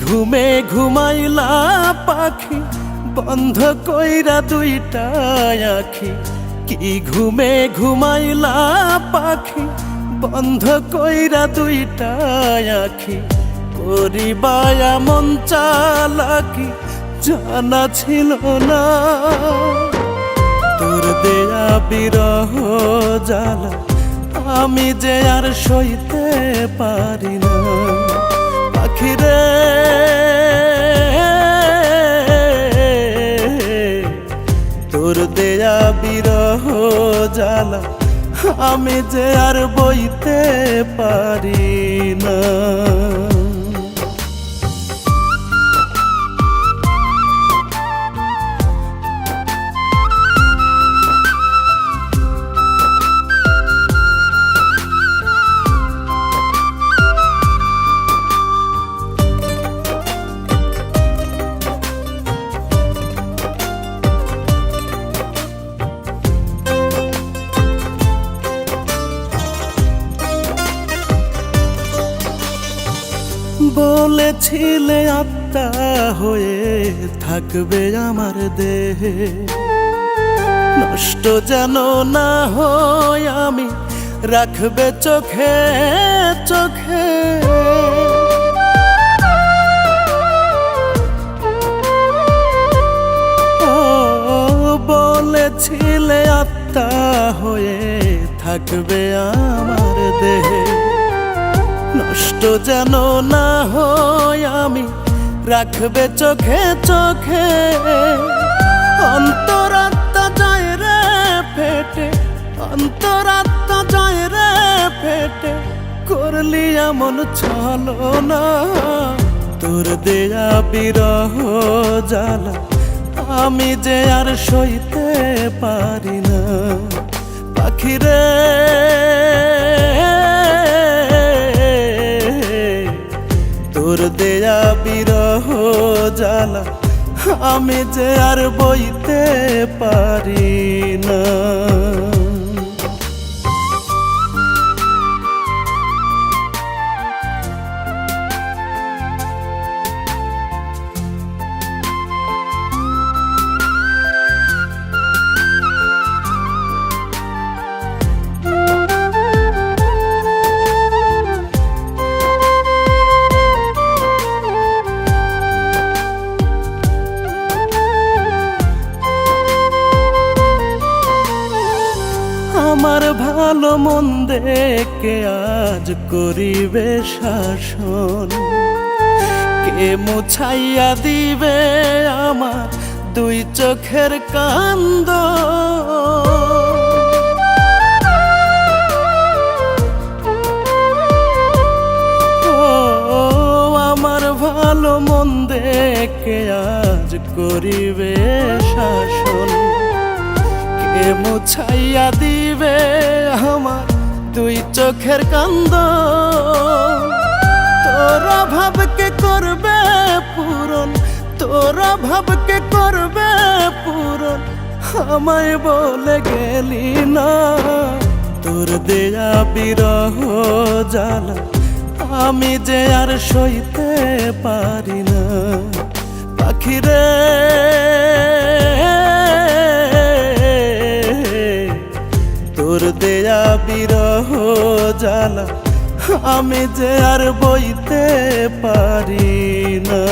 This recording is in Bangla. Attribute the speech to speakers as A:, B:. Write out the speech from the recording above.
A: ঘুমে ঘুমাইলা পাখি বন্ধ কইরা দুইটা আখি। কি ঘুমে ঘুমাইলা পাখি বন্ধ কইরা দুইটা আখি। করিবায়া মন চালাকি জানা ছিল না। তোর দেয়া বিরহ জ্বালা আমি যে আর সইতে পারি না। পাখিরে তোর দেয়া বিরহ জ্বালা আমি যে আর বইতে পারি না। বলেছিলে আত্মা হয়ে থাকবে আমার দেহে, নষ্ট যেন না হয় আমি রাখবে চোখে চোখে। বলেছিলে আত্মা হয়ে থাকবে আমার দেহে, নষ্ট যেন না হয় আমি রাখবে চোখে চোখে। অন্তরাত্মা যায় রে ফেটে, অন্তরাত্মা যায় রে ফেটে, করলি এমন ছলনা। তোর দেয়া বিরহ জ্বালা আমি যে আর সইতে পারি না। পাখিরে তোর দেয়া বিরহ জ্বালা আমি যে আর বইতে পারি না। আমার ভালো মন্দে কে আজ করিবে শাসন, কে মুছাইয়া দিবে আমার দুই চোখের কান্দ। আমার ভালো মন্দে কে আজ করিবে শাসন, কে মুছাইয়া দিবে আমার দুই চোখের কান্দ। তোরা ভাবকে করবে পূরণ, তোরা ভাবকে করবে পূরণ, আমায় বলে গেলি না। তোর দেয়া বিরহ জ্বালা আমি যে আর সইতে পারি না। পাখিরে তোর দেয়া বিরহ জ্বালা আমি যে আর বইতে পারি না।